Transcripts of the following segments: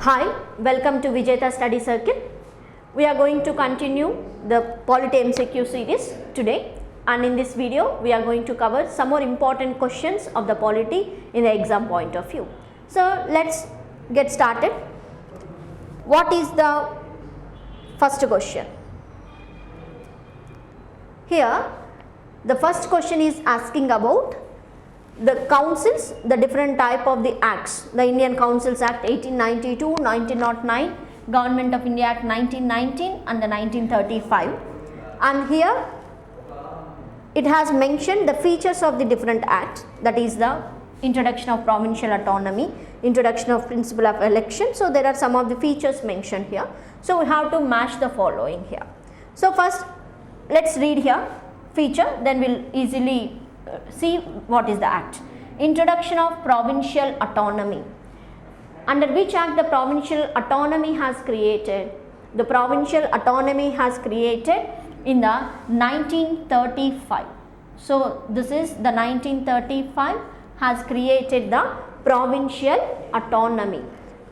Hi, welcome to Vijetha Study Circle. We are going to continue the Polity-McQ series today, and in this video we are going to cover some more important questions of the polity in the exam point of view. So let's get started. What is the first question? Here the first question is asking about the councils, the different type of the acts, the Indian Councils Act 1892, 1909, Government of India Act 1919 and the 1935, and here it has mentioned the features of the different acts, that is the introduction of provincial autonomy, introduction of principle of election. So there are some of the features mentioned here. So we have to match the following here. So first let's read here feature, then we'll easily see what is the act. Introduction of provincial autonomy. Under which act the provincial autonomy has created? The provincial autonomy has created in the 1935. So this is the 1935 has created the provincial autonomy,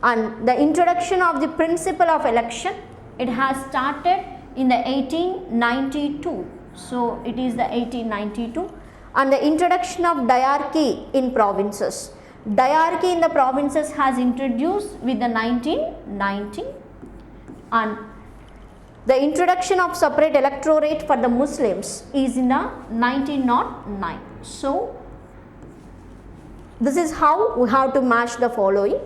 and the introduction of the principle of election, it has started in the 1892. So it is the 1892. And the introduction of diarchy in provinces. Diarchy in the provinces has introduced with the 1990, and the introduction of separate electorate for the Muslims is in the 1909. So this is how we have to match the following.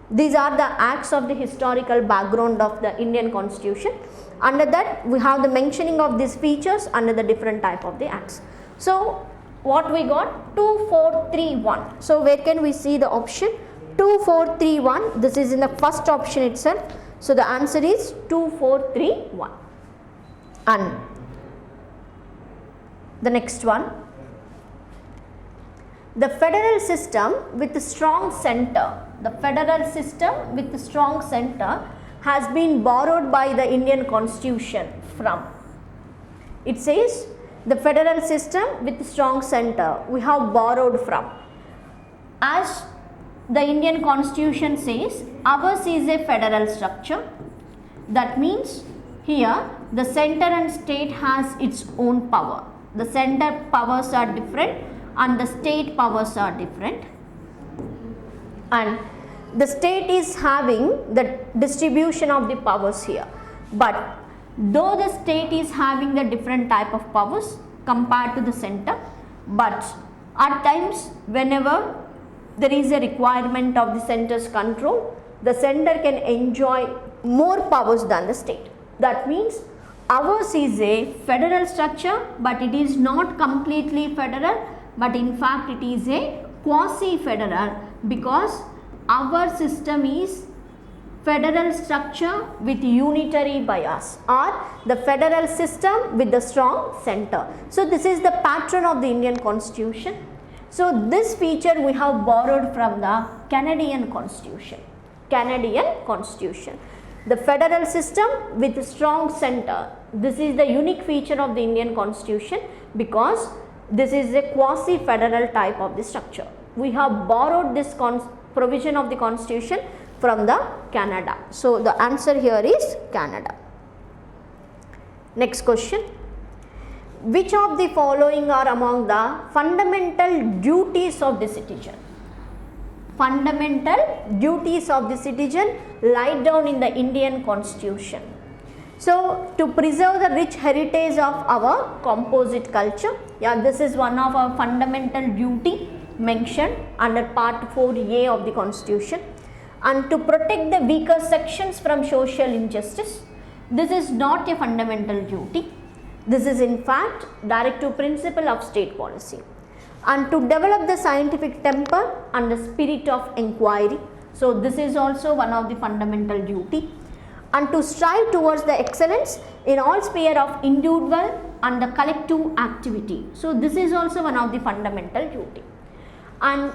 These are the acts of the historical background of the Indian Constitution. Under that we have the mentioning of these features under the different type of the acts. So what we got? 2431. So where can we see the option? 2431. This is in the first option itself. So the answer is 2431. And the next one, the federal system with a strong center. The federal system with a strong center has been borrowed by the Indian Constitution from. It says the federal system with strong center we have borrowed from. As the Indian Constitution says, ours is a federal structure. That means here the center and state has its own power. The center powers are different and the state powers are different, and the state is having the distribution of the powers here. But though the state is having the different type of powers compared to the center, but at times whenever there is a requirement of the center's control, the center can enjoy more powers than the state. That means ours is a federal structure, but it is not completely federal, but in fact it is a quasi-federal, because our system is federal structure with unitary bias, or the federal system with the strong center. So this is the pattern of the Indian Constitution. So this feature we have borrowed from the Canadian Constitution. Canadian Constitution. The federal system with strong center. This is the unique feature of the Indian Constitution, because this is a quasi-federal type of the structure. We have borrowed this provision of the Constitution from the Canada. So the answer here is Canada. Next question. Which of the following are among the fundamental duties of the citizen? Fundamental duties of the citizen lie down in the Indian Constitution. So to preserve the rich heritage of our composite culture, this is one of our fundamental duty mentioned under part 4A of the Constitution. And to protect the weaker sections from social injustice. This is not a fundamental duty. This is in fact directive principle of state policy. And to develop the scientific temper and the spirit of inquiry. So this is also one of the fundamental duty. And to strive towards the excellence in all sphere of individual and the collective activity. So this is also one of the fundamental duty. And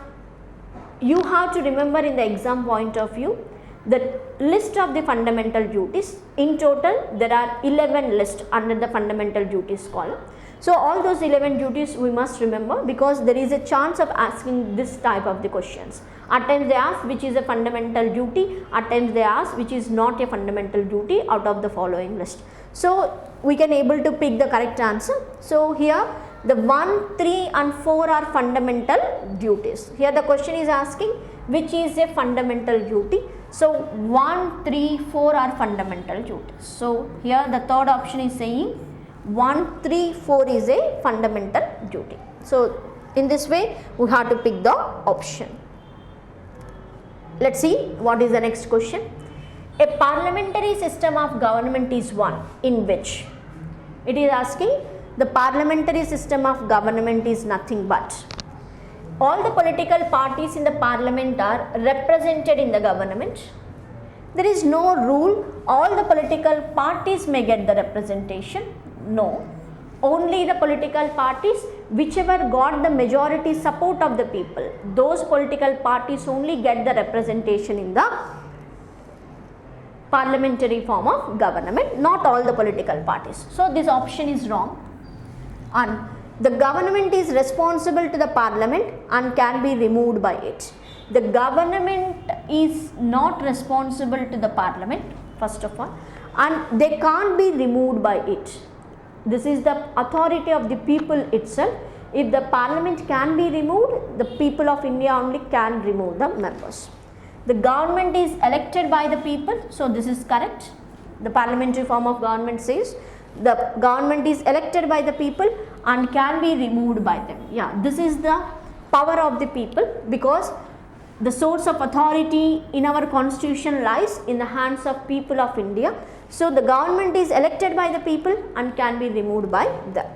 you have to remember in the exam point of view, the list of the fundamental duties, in total there are 11 lists under the fundamental duties column. So all those 11 duties we must remember, because there is a chance of asking this type of the questions. At times they ask which is a fundamental duty, at times they ask which is not a fundamental duty out of the following list. So we can able to pick the correct answer. So here the 1, 3 and 4 are fundamental duties. Here the question is asking which is a fundamental duty. So 1, 3, 4 are fundamental duties. So here the third option is saying 1, 3, 4 is a fundamental duty. So in this way we have to pick the option. Let's see what is the next question. A parliamentary system of government is one in which it is asking the parliamentary system of government is nothing but all the political parties in the parliament are represented in the government. There is no rule all the political parties may get the representation. No, only the political parties whichever got the majority support of the people, those political parties only get the representation in the parliamentary form of government, not all the political parties. So this option is wrong. And the government is responsible to the parliament and can be removed by it. The government is not responsible to the parliament, first of all, and they can't be removed by it. This is the authority of the people itself. If the parliament can be removed, the people of India only can remove the members. The government is elected by the people, so this is correct. The parliamentary form of government says the government is elected by the people and can be removed by them. Yeah, this is the power of the people, because the source of authority in our constitution lies in the hands of people of India. So the government is elected by the people and can be removed by them.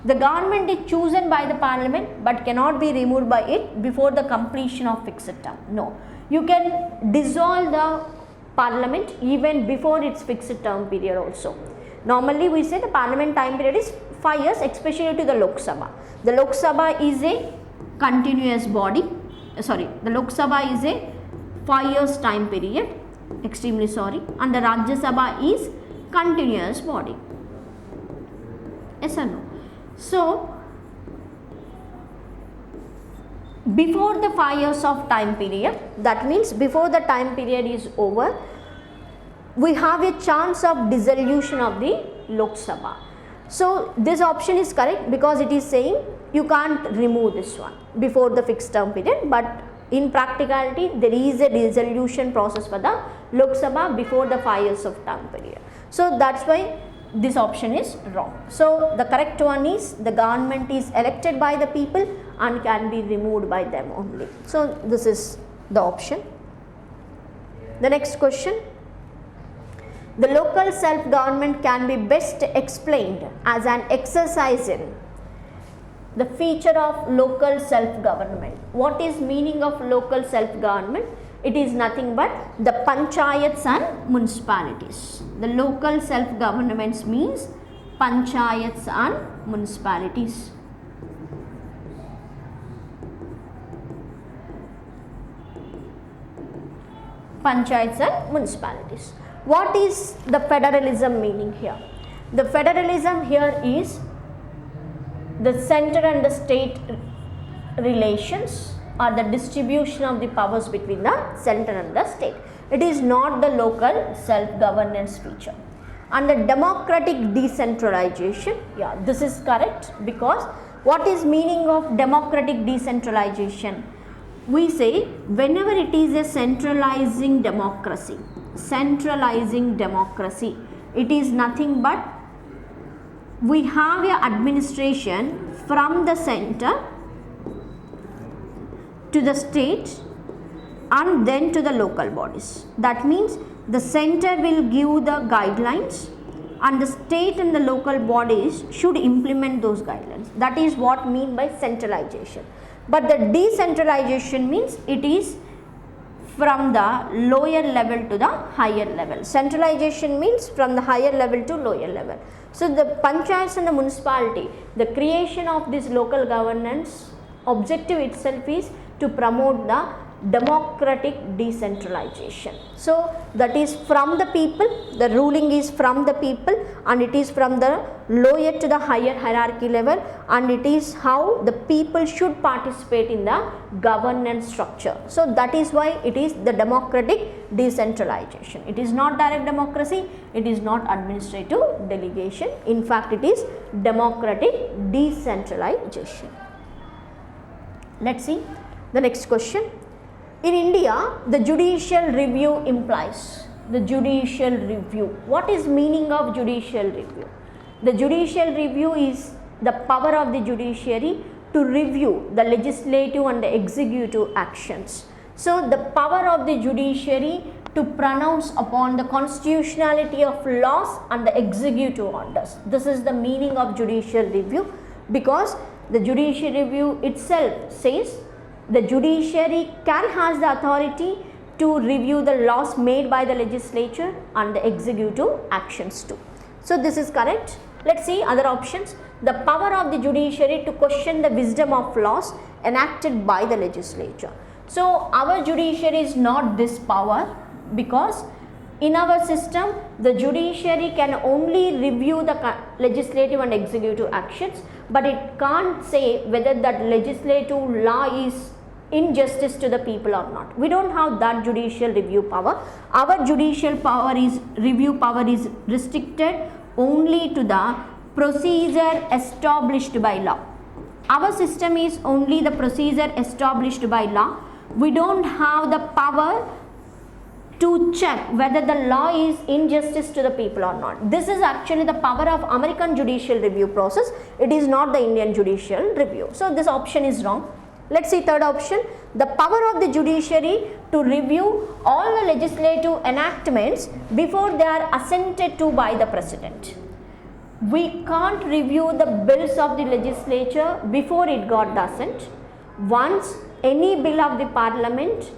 The government is chosen by the parliament but cannot be removed by it before the completion of fixed term. No, you can dissolve the parliament even before its fixed term period also. Normally we say the parliament time period is 5 years, especially to the Lok Sabha. The Lok Sabha is a continuous body, the Lok Sabha is a 5 years time period, extremely sorry, and the Rajya Sabha is continuous body. Yes or no? So before the 5 years of time period, that means before the time period is over, we have a chance of dissolution of the Lok Sabha. So this option is correct, because it is saying you can't remove this one before the fixed term period, but in practicality there is a dissolution process for the Lok Sabha before the 5 years of term period. So that's why this option is wrong. So the correct one is the government is elected by the people and can be removed by them only. So this is the option. The next question. The local self-government can be best explained as an exercise in the feature of local self-government. What is meaning of local self-government? It is nothing but the panchayats and municipalities. The local self-governments means panchayats and municipalities. Panchayats and municipalities. What is the federalism meaning here? The federalism here is the center and the state relations, or the distribution of the powers between the center and the state. It is not the local self-governance feature. And the democratic decentralization, yeah, this is correct, because what is meaning of democratic decentralization? We say whenever it is a centralizing democracy, it is nothing but we have a administration from the center to the state and then to the local bodies. That means the center will give the guidelines and the state and the local bodies should implement those guidelines. That is what mean by centralization. But the decentralization means it is from the lower level to the higher level. Centralization means from the higher level to lower level. So the panchayats and the municipality, the creation of this local governance objective itself is to promote the democratic decentralization. So that is from the people, the ruling is from the people, and it is from the lower to the higher hierarchy level, and it is how the people should participate in the governance structure. So that is why it is the democratic decentralization. It is not direct democracy, it is not administrative delegation, in fact it is democratic decentralization. Let's see the next question. In India, the judicial review implies the judicial review. What is meaning of judicial review? The judicial review is the power of the judiciary to review the legislative and the executive actions. So the power of the judiciary to pronounce upon the constitutionality of laws and the executive orders. This is the meaning of judicial review, because the judicial review itself says the judiciary has the authority to review the laws made by the legislature and the executive actions too. So this is correct. Let's see other options. The power of the judiciary to question the wisdom of laws enacted by the legislature. So our judiciary is not this power, because in our system the judiciary can only review the legislative and executive actions, but it can't say whether that legislative law is injustice to the people or not. We don't have that judicial review power. Our judicial power is review power is restricted only to the procedure established by law. Our system is only the procedure established by law. We don't have the power to check whether the law is injustice to the people or not. This is actually the power of American judicial review process. It is not the Indian judicial review. So this option is wrong. Let's see third option. The power of the judiciary to review all the legislative enactments before they are assented to by the president. We can't review the bills of the legislature before it got the assent. Once any bill of the parliament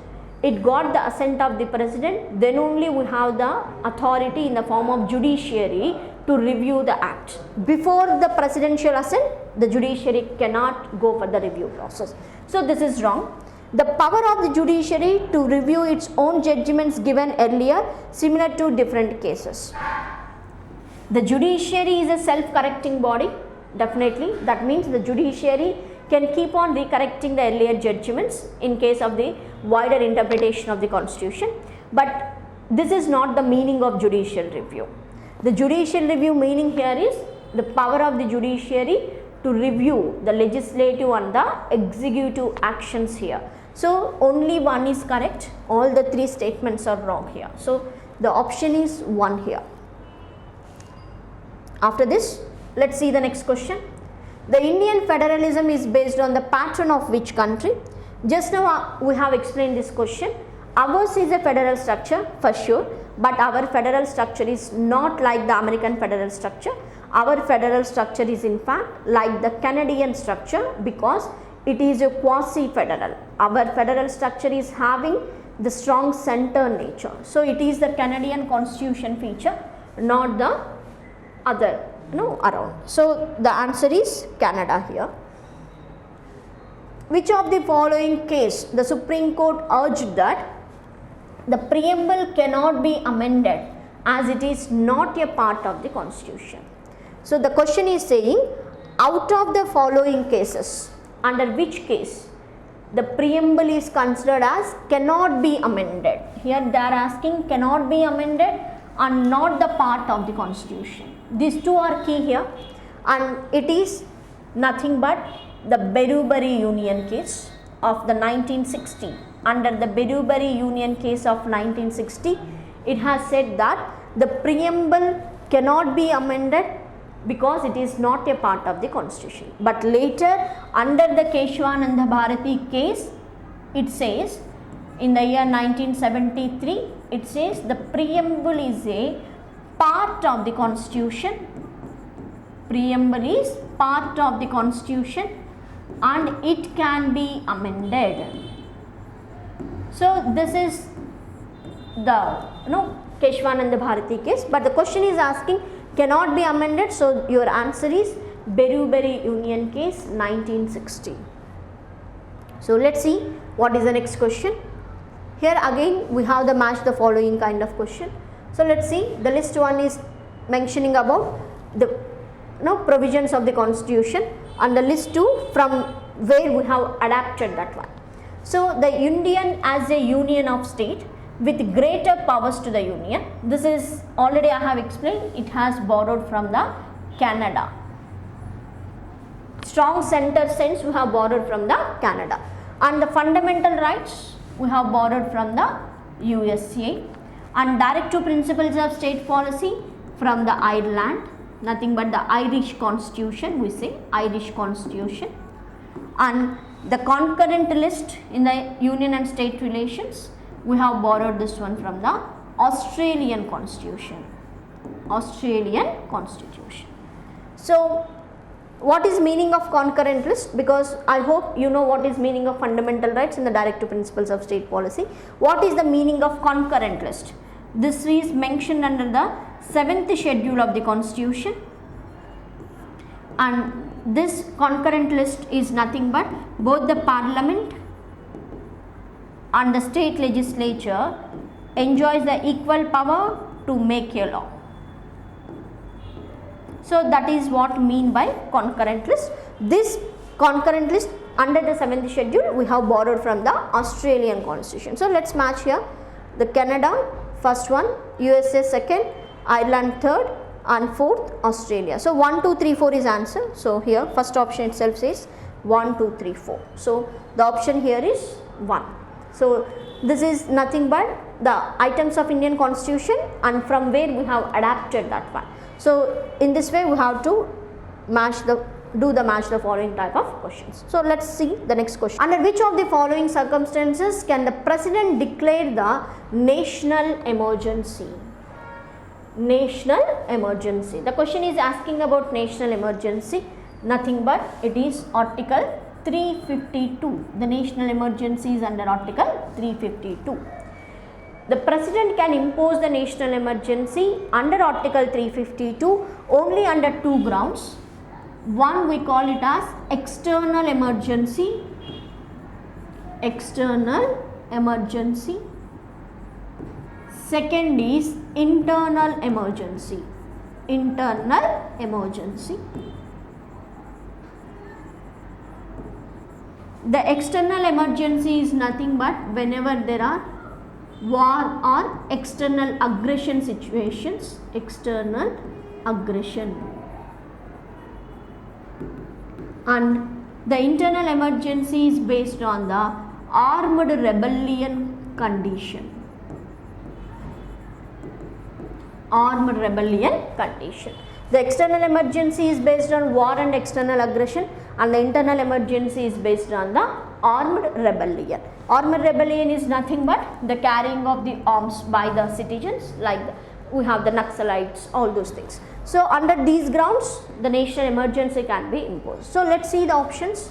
it got the assent of the president, then only we have the authority in the form of judiciary to review the act. Before the presidential assent, the judiciary cannot go for the review process. So this is wrong. The power of the judiciary to review its own judgments given earlier, similar to different cases. The judiciary is a self-correcting body, definitely. That means the judiciary can keep on recorrecting the earlier judgments in case of the wider interpretation of the constitution. But this is not the meaning of judicial review. The judicial review meaning here is the power of the judiciary to review the legislative and the executive actions here. So only one is correct, all the three statements are wrong here. So the option is 1 here. After this, let's see the next question. The Indian federalism is based on the pattern of which country? Just now we have explained this question. Ours is a federal structure for sure, but our federal structure is not like the American federal structure. Our federal structure is in fact like the Canadian structure, because it is a quasi-federal. Our federal structure is having the strong center nature. So it is the Canadian constitution feature, not the other around. So the answer is Canada here. Which of the following case the Supreme Court urged that the preamble cannot be amended as it is not a part of the constitution? So the question is saying, out of the following cases, under which case the preamble is considered as cannot be amended? Here they are asking cannot be amended and not the part of the constitution. These two are key here, and it is nothing but the Berubari Union case of the 1960. Under the Berubari Union case of 1960, it has said that the preamble cannot be amended because it is not a part of the constitution. But later, under the Keshwananda Bharati case, it says in the year 1973, it says the preamble is a part of the constitution. Preamble is part of the constitution and it can be amended. So this is the Keshwananda Bharati case, but the question is asking cannot be amended, so your answer is Berubari Union case 1960. So let's see what is the next question. Here again we have the match the following kind of question. So let's see, the list 1 is mentioning about the provisions of the constitution, and the list 2 from where we have adapted that one. So the Indian as a union of state with greater powers to the union, this is already I have explained, it has borrowed from the Canada. Strong center sense we have borrowed from the Canada, and the fundamental rights we have borrowed from the USA, and directive principles of state policy from the Ireland, nothing but the Irish constitution, we say Irish constitution, and the concurrent list in the union and state relations, we have borrowed this one from the Australian constitution, Australian constitution. So what is meaning of concurrent list? Because I hope you know what is meaning of fundamental rights in the directive principles of state policy. What is the meaning of concurrent list? This is mentioned under the 7th schedule of the constitution, and this concurrent list is nothing but both the parliament and the state legislature enjoys the equal power to make a law. So that is what mean by concurrent list. This concurrent list under the 7th schedule we have borrowed from the Australian constitution. So let's match here the Canada first one, USA second, Ireland third, and fourth Australia. So 1, 2, 3, 4 is answer. So here first option itself says 1, 2, 3, 4. So the option here is 1. So this is nothing but the items of Indian constitution and from where we have adapted that one. So in this way we have to match the following type of questions. So let's see the next question. Under which of the following circumstances can the president declare the national emergency? National emergency. The question is asking about national emergency, nothing but it is Article 352. The national emergency is under Article 352. The president can impose the national emergency under Article 352 only under 2 grounds. One we call it as external emergency, second is internal emergency. The external emergency is nothing but whenever there are war or external aggression situations, external aggression, and the internal emergency is based on the armed rebellion condition. The external emergency is based on war and external aggression, and the internal emergency is based on the armed rebellion. Armed rebellion is nothing but the carrying of the arms by the citizens, like we have the Naxalites, all those things. So under these grounds the national emergency can be imposed. So let's see the options.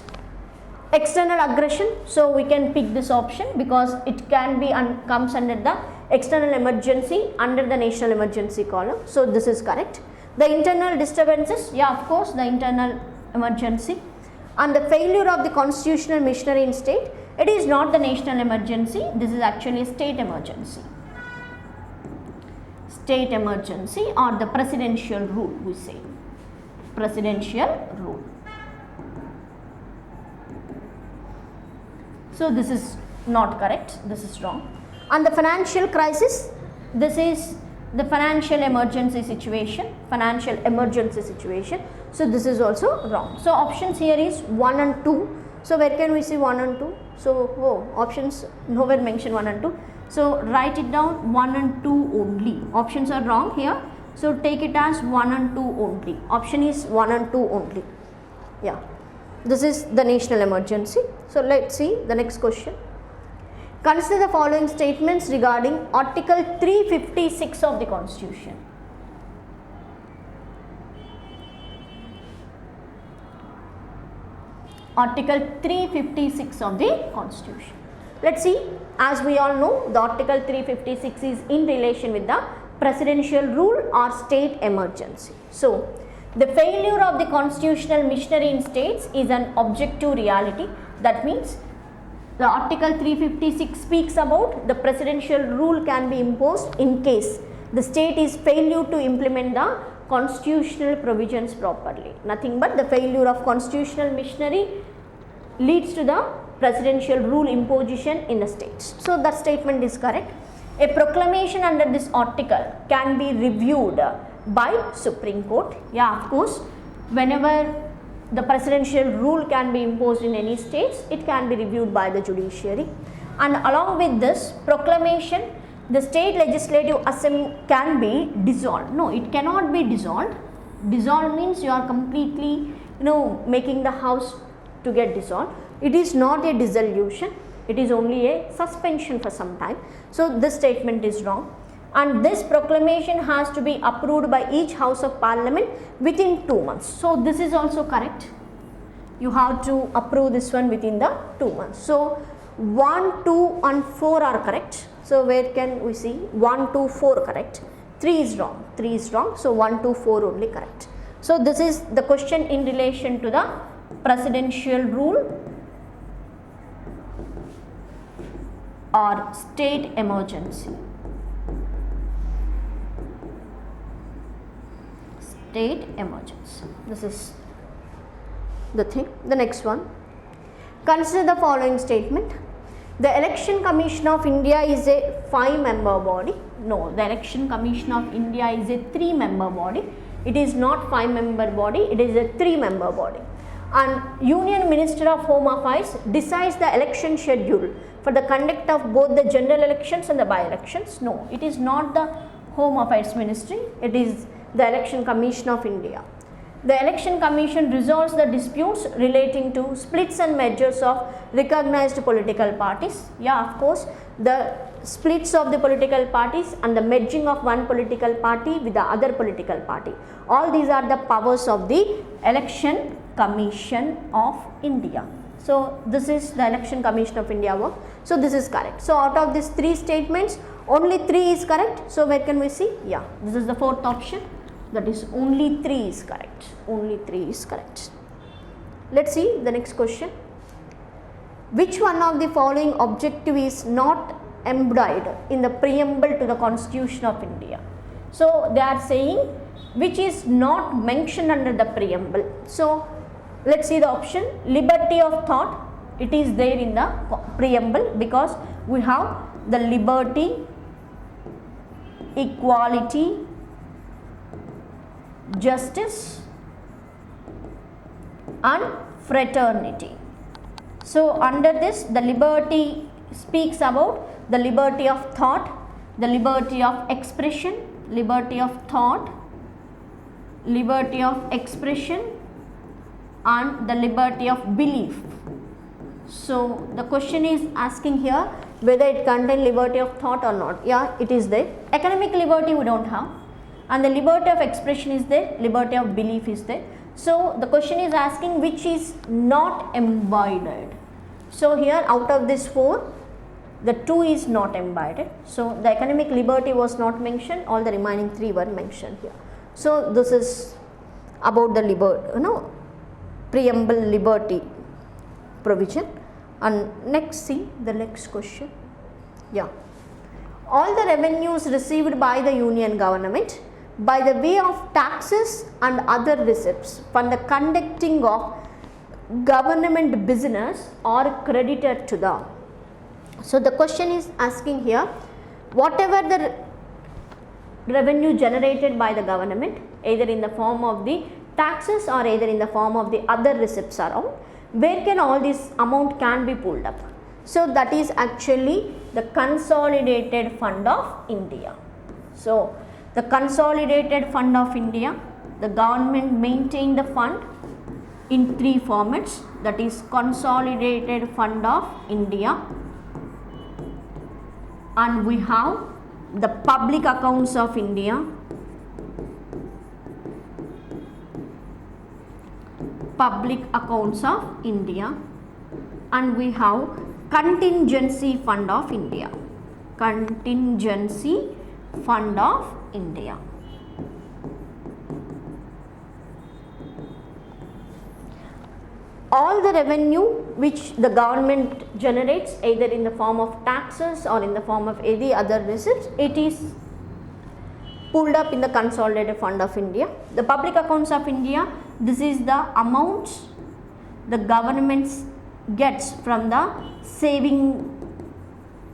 External aggression, so we can pick this option because it can be comes under the external emergency under the national emergency column. So this is correct. The internal disturbances, yeah, of course, the internal emergency, and the failure of the constitutional machinery in state, it is not the national emergency, this is actually a state emergency. State emergency or the presidential rule, we say presidential rule. So this is not correct, this is wrong. And the financial crisis, this is the financial emergency situation, so this is also wrong. So options here is 1 and 2. So where can we see 1 and 2? So options nowhere mention 1 and 2. So write it down 1 and 2 only. Options are wrong here. So take it as 1 and 2 only. Option is 1 and 2 only. Yeah. This is the national emergency. So let's see the next question. Consider the following statements regarding Article 356 of the Constitution. Article 356 of the Constitution. Let's see, as we all know, the Article 356 is in relation with the presidential rule or state emergency. So, the failure of the constitutional machinery in states is an objective reality. That means The article 356 speaks about the presidential rule can be imposed in case the state is failure to implement the constitutional provisions properly. Nothing but the failure of constitutional machinery leads to the presidential rule imposition in the states. So that statement is correct. A proclamation under this article can be reviewed by Supreme Court. Yeah, of course, whenever the presidential rule can be imposed in any states, it can be reviewed by the judiciary. And along with this proclamation, the state legislative assembly can be dissolved. No, it cannot be dissolved. Dissolved means you are completely, making the house to get dissolved. It is not a dissolution. It is only a suspension for some time. So this statement is wrong. And this proclamation has to be approved by each House of Parliament within 2 months. So this is also correct. You have to approve this one within the 2 months. So 1, 2 and 4 are correct. So where can we see 1, 2, 4 correct, 3 is wrong, 3 is wrong. So 1, 2, 4 only correct. So this is the question in relation to the presidential rule or state emergency. State emergency. This is the thing. The next one. Consider the following statement. The Election Commission of India is a 5-member body. No, the Election Commission of India is a 3-member body. It is not 5-member body, it is a 3-member body. And Union Minister of Home Affairs decides the election schedule for the conduct of both the general elections and the by-elections. No, it is not the Home Affairs Ministry, it is the Election Commission of India. The Election Commission resolves the disputes relating to splits and mergers of recognized political parties. Yeah, of course, the splits of the political parties and the merging of one political party with the other political party. All these are the powers of the Election Commission of India. So this is the Election Commission of India work. So this is correct. So out of these 3 statements, only 3 is correct. So where can we see? Yeah, this is the 4th option. That is only 3 is correct. Only 3 is correct. Let's see the next question. Which one of the following objective is not embodied in the preamble to the Constitution of India? So they are saying which is not mentioned under the preamble. So let's see the option. Liberty of thought. It is there in the preamble because we have the liberty, equality, justice and fraternity. So under this, the liberty speaks about the liberty of thought, the liberty of expression, liberty of thought, liberty of expression and the liberty of belief. So the question is asking here whether it contains liberty of thought or not. Yeah, it is there. Academic liberty we don't have. And the liberty of expression is there, liberty of belief is there. So the question is asking which is not embodied. So here out of this 4, the 2 is not embodied. So the academic liberty was not mentioned, all the remaining 3 were mentioned here. So this is about the preamble liberty provision. And next, see the next question. Yeah. All the revenues received by the union government by the way of taxes and other receipts for the conducting of government business are credited to the. So the question is asking here, whatever the revenue generated by the government, either in the form of the taxes or either in the form of the other receipts around, where can all this amount can be pulled up? So that is actually the consolidated fund of India. So the consolidated fund of India, the government maintain the fund in 3 formats, that is consolidated fund of India, and we have the public accounts of India, public accounts of India, and we have contingency fund of India, contingency fund of India. all the revenue which the government generates either in the form of taxes or in the form of any other receipts, it is pulled up in the consolidated fund of India. The public accounts of India, this is the amount the government gets from the saving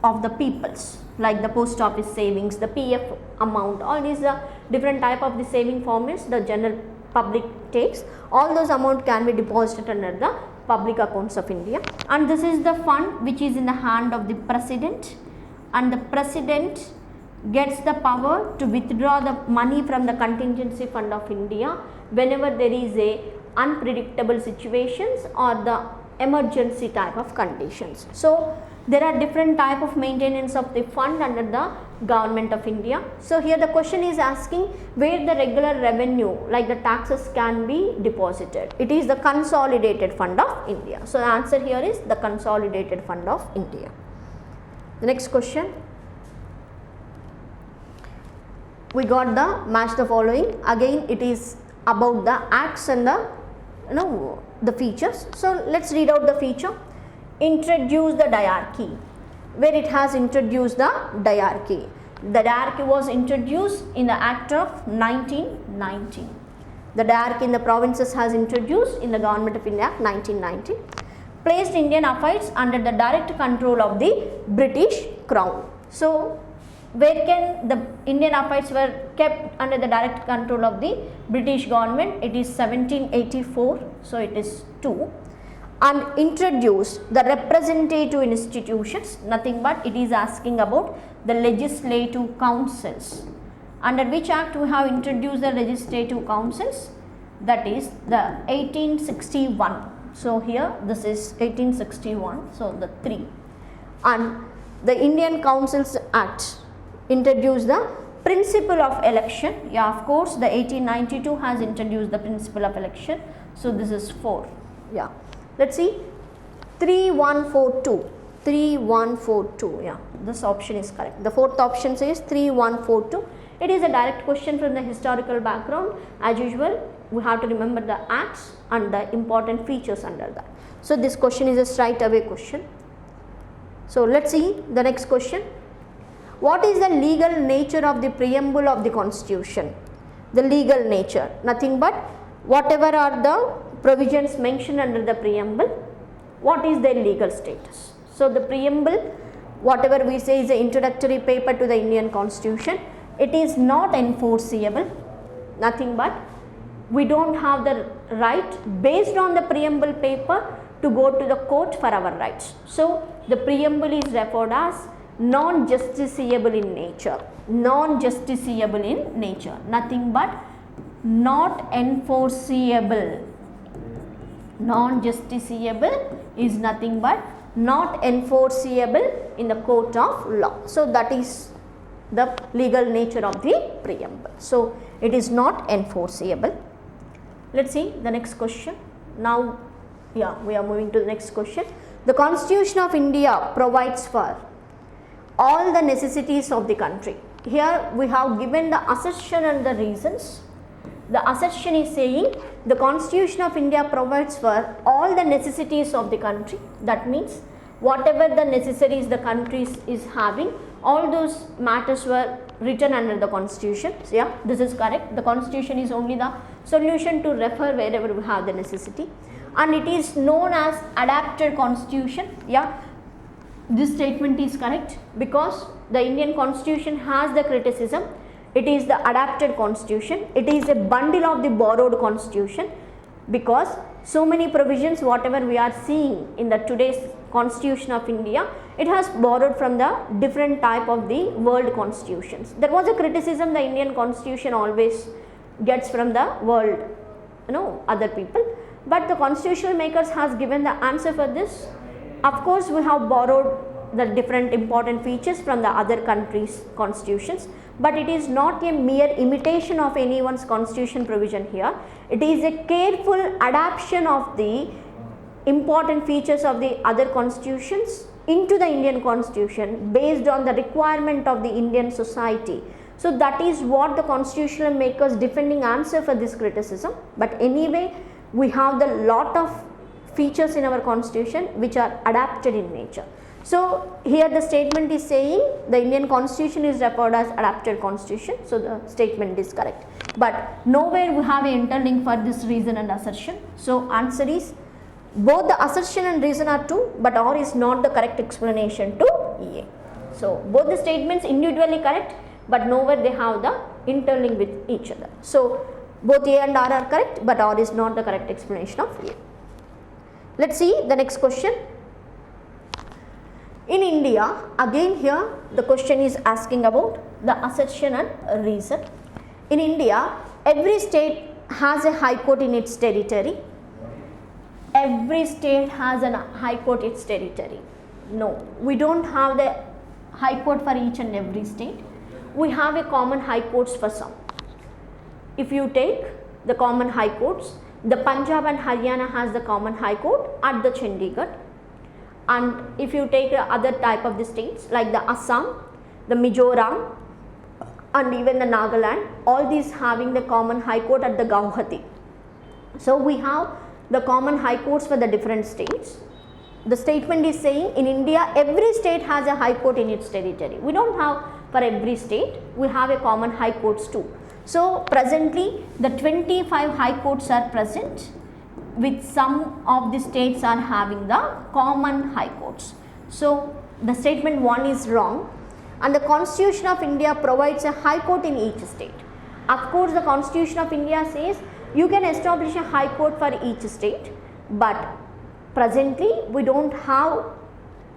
of the peoples, like the post office savings, the PF amount, all these are different type of the saving formats the general public takes. All those amount can be deposited under the public accounts of India, and this is the fund which is in the hand of the president, and the president gets the power to withdraw the money from the contingency fund of India whenever there is a unpredictable situations or the emergency type of conditions. So there are different type of maintenance of the fund under the government of India. So here the question is asking where the regular revenue like the taxes can be deposited. It is the consolidated fund of India. So the answer here is the consolidated fund of India. The next question, we got the match the following. Again it is about the acts and the features. So let's read out the feature. Introduce the diarchy, where it has introduced the diarchy. The diarchy was introduced in the Act of 1919. The diarchy in the provinces has introduced in the Government of India Act 1919. Placed Indian affairs under the direct control of the British Crown. So where can the Indian affairs were kept under the direct control of the British government? It is 1784, so it is 2. And introduced the representative institutions, nothing but it is asking about the legislative councils. Under which act we have introduced the legislative councils? That is the 1861. So here this is 1861, so the 3. And the Indian Councils Act introduced the principle of election. Yeah, of course the 1892 has introduced the principle of election. So this is 4. Yeah. Let's see, 3142, 3142, yeah, this option is correct. The fourth option says 3142. It is a direct question from the historical background. As usual, we have to remember the acts and the important features under that. So this question is a straight away question. So let's see the next question. What is the legal nature of the preamble of the Constitution? The legal nature, nothing but whatever are the provisions mentioned under the preamble, what is their legal status. So the preamble, whatever we say is an introductory paper to the Indian Constitution, it is not enforceable, nothing but we don't have the right based on the preamble paper to go to the court for our rights. So the preamble is referred as non-justiciable in nature, non-justiciable in nature, nothing but not enforceable. Non-justiciable is nothing but not enforceable in the court of law. So that is the legal nature of the preamble. So it is not enforceable. Let's see the next question. Now, yeah, we are moving to the next question. The Constitution of India provides for all the necessities of the country. Here we have given the assertion and the reasons. The assertion is saying the Constitution of India provides for all the necessities of the country. That means whatever the necessities the country is having, all those matters were written under the Constitution. So yeah, this is correct. The Constitution is only the solution to refer wherever we have the necessity, and it is known as adapted Constitution. Yeah, this statement is correct because the Indian Constitution has the criticism. It is the adapted Constitution. It is a bundle of the borrowed Constitution because so many provisions whatever we are seeing in the today's Constitution of India, it has borrowed from the different type of the world constitutions. There was a criticism the Indian Constitution always gets from the world, other people, but the constitutional makers has given the answer for this. Of course, we have borrowed the different important features from the other countries' constitutions, but it is not a mere imitation of anyone's constitution provision here. It is a careful adaptation of the important features of the other constitutions into the Indian Constitution based on the requirement of the Indian society. So that is what the constitutional makers defending answer for this criticism. But anyway, we have the lot of features in our constitution which are adapted in nature. So here the statement is saying the Indian constitution is referred as adapted constitution, so the statement is correct. But nowhere we have an interlink for this reason and assertion. So answer is both the assertion and reason are true, but or is not the correct explanation to A. So both the statements individually correct, but nowhere they have the interlink with each other. So both A and R are correct, but or is not the correct explanation of A. Let's see the next question. In India, again here the question is asking about the assertion and reason. In India, every state has a high court in its territory. Every state has a high court in its territory. No, we don't have the high court for each and every state. We have a common high courts for some. If you take the common high courts, the Punjab and Haryana has the common high court at the Chandigarh. And if you take other type of the states like the Assam, the Mizoram and even the Nagaland, all these having the common high court at the Guwahati. So we have the common high courts for the different states. The statement is saying in India every state has a high court in its territory. We don't have for every state, we have a common high courts too. So presently the 25 high courts are present, with some of the states are having the common high courts. So the statement 1 is wrong, and the Constitution of India provides a high court in each state. Of course the Constitution of India says you can establish a high court for each state, but presently we don't have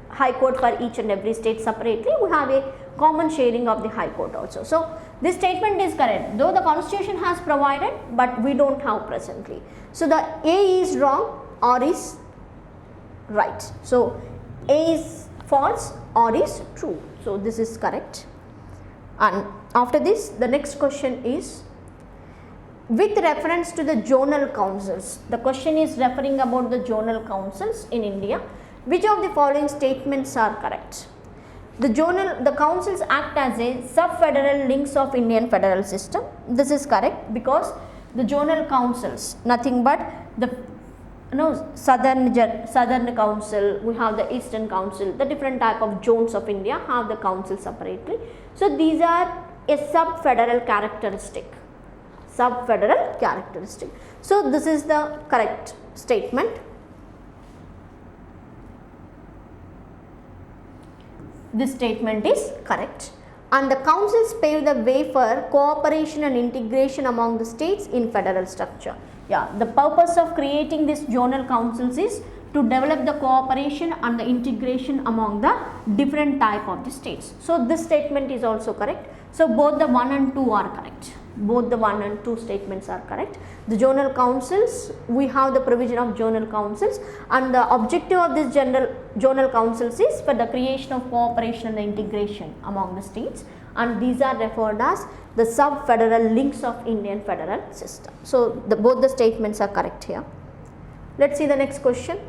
high court for each and every state separately. We have a common sharing of the high court also. So this statement is correct, though the Constitution has provided, but we don't have presently. So the A is wrong, or is right. So A is false, or is true. So this is correct. And after this, the next question is with reference to the zonal councils. The question is referring about the zonal councils in India. Which of the following statements are correct? The councils act as a sub-federal links of Indian federal system. This is correct, because the zonal councils, nothing but the southern council, we have the eastern council, the different type of zones of India have the council separately. So these are a sub-federal characteristic. Sub-federal characteristic. So this is the correct statement. This statement is correct. And the councils pave the way for cooperation and integration among the states in federal structure. Yeah, the purpose of creating this zonal councils is to develop the cooperation and the integration among the different type of the states. So this statement is also correct. So both the 1 and 2 are correct. Both the 1 and 2 statements are correct. The zonal councils, we have the provision of zonal councils, and the objective of this zonal councils is for the creation of cooperation and the integration among the states, and these are referred as the sub-federal links of Indian federal system. So both the statements are correct here. Let's see the next question.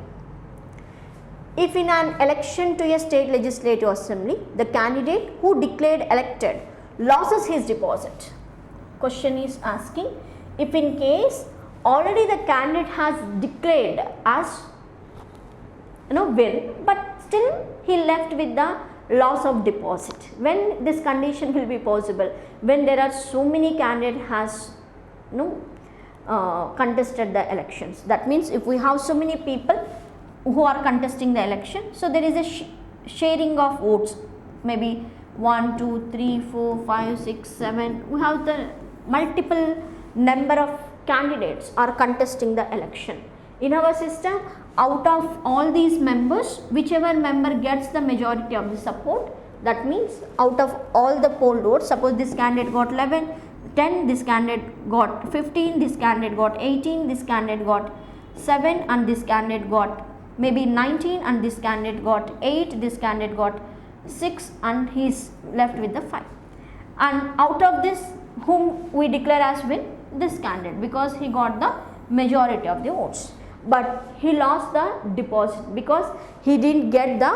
If in an election to a state legislative assembly, the candidate who declared elected loses his deposit. Question is asking if in case already the candidate has declared as win, but still he left with the loss of deposit. When this condition will be possible? When there are so many candidates has contested the elections. That means if we have so many people who are contesting the election, so there is a sharing of votes, maybe 1, 2, 3, 4, 5, 6, 7. We have the multiple number of candidates are contesting the election. In our system, out of all these members, whichever member gets the majority of the support, that means out of all the poll votes, suppose this candidate got 10, this candidate got 15, this candidate got 18, this candidate got 7, and this candidate got maybe 19, and this candidate got 8, this candidate got 6, and he is left with the 5. And out of this, whom we declare as win? This candidate, because he got the majority of the votes. But he lost the deposit because he didn't get the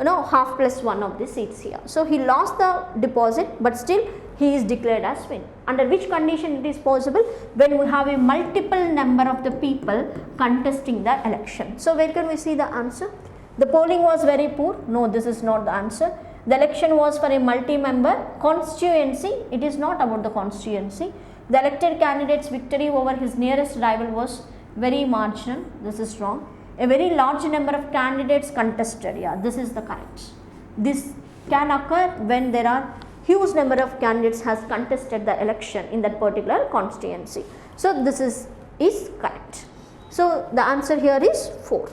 half plus 1 of the seats here. So he lost the deposit, but still he is declared as winner. Under which condition it is possible? When we have a multiple number of the people contesting the election. So where can we see the answer? The polling was very poor. No, this is not the answer. The election was for a multi-member constituency. It is not about the constituency. The elected candidate's victory over his nearest rival was very marginal. This is wrong. A very large number of candidates contested. Yeah, this is the correct. This can occur when there are huge number of candidates has contested the election in that particular constituency. So this is correct. So the answer here is 4.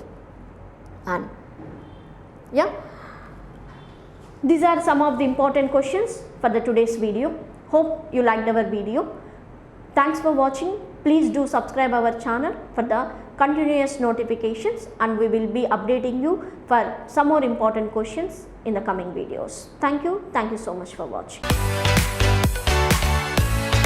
And yeah, these are some of the important questions for the today's video. Hope you liked our video. Thanks for watching. Please do subscribe our channel for the continuous notifications, and we will be updating you for some more important questions in the coming videos. Thank you so much for watching.